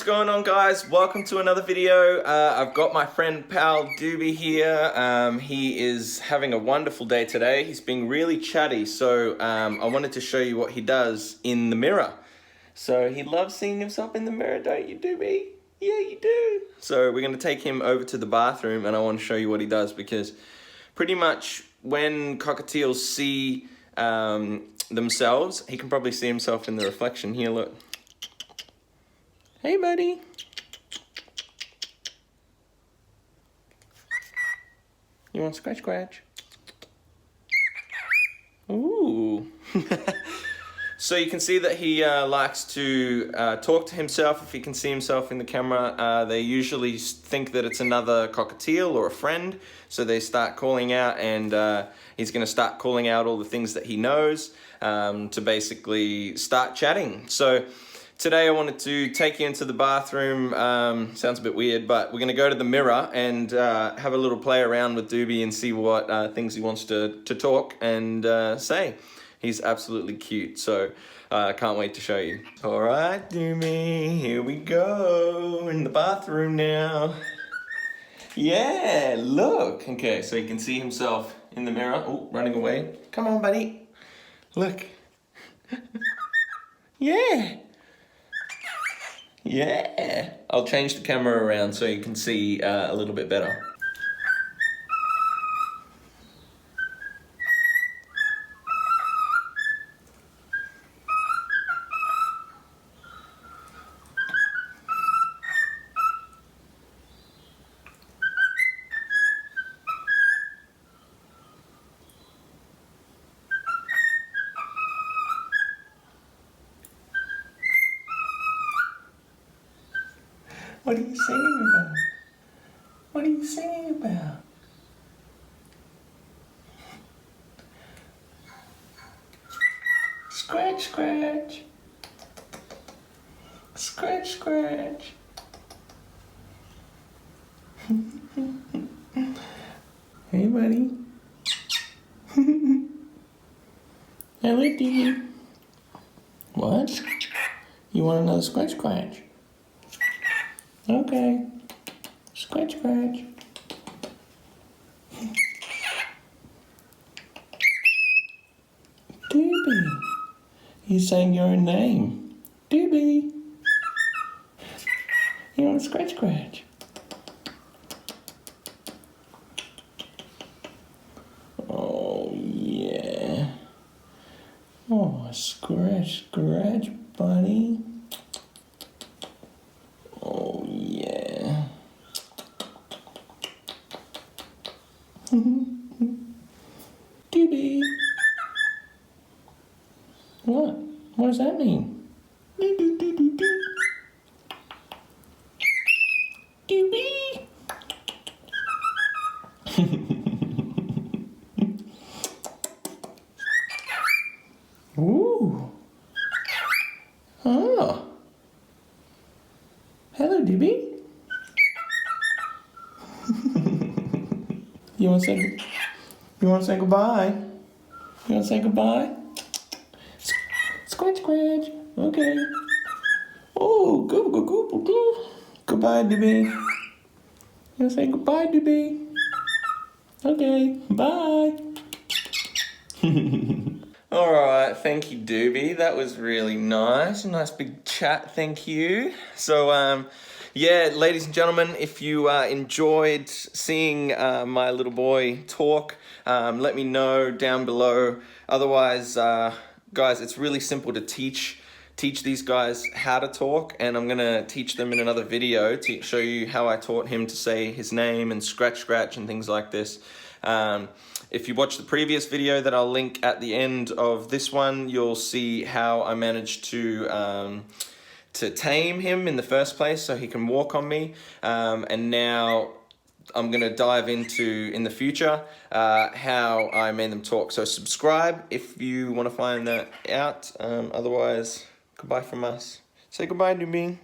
going on, guys? Welcome to another video. I've got my friend pal Doobie here. He is having a wonderful day today. He's being really chatty, so I wanted to show you what he does in the mirror. So he loves seeing himself in the mirror, don't you, Doobie? Yeah, you do. So we're going to take him over to the bathroom and I want to show you what he does, because pretty much when cockatiels see themselves, he can probably see himself in the reflection. Here, look. Hey, buddy. You want scratch scratch? Ooh. So you can see that he likes to talk to himself if he can see himself in the camera. They usually think that it's another cockatiel or a friend, so they start calling out, and he's going to start calling out all the things that he knows to basically start chatting. So today I wanted to take you into the bathroom. Sounds a bit weird, but we're going to go to the mirror and have a little play around with Doobie and see what things he wants to talk and say. He's absolutely cute, so I can't wait to show you. All right, Doobie, here we go in the bathroom now. Yeah, look. Okay, so he can see himself in the mirror. Oh, running away. Come on, buddy. Look. Yeah. Yeah. I'll change the camera around so you can see a little bit better. What are you singing about? What are you singing about? Scratch, scratch. Scratch, scratch. Hey, buddy. Hello, Doobie. What? You want another scratch, scratch? Okay. Scratch, scratch. Doobie. You sang your own name. Doobie. You want to scratch, scratch? Oh, yeah. Oh, scratch, scratch, buddy. Oh, yeah. Doobie. What? What does that mean? Doobie. Ooh. Oh. Hello, Doobie. You want to say goodbye? You want to say goodbye? Scratch, scratch. Okay. Oh, go. Goodbye, Doobie. You want to say goodbye, Doobie? Okay, bye. All right, thank you, Doobie. That was really nice. A nice big chat, thank you. So, yeah, ladies and gentlemen, if you enjoyed seeing my little boy talk, let me know down below. Otherwise, guys, it's really simple to teach these guys how to talk, and I'm gonna teach them in another video to show you how I taught him to say his name and scratch scratch and things like this. If you watch the previous video that I'll link at the end of this one, you'll see how I managed to tame him in the first place so he can walk on me, and now I'm gonna dive into, in the future, how I made them talk. So subscribe if you want to find that out. Otherwise, goodbye from us. Say goodbye to me.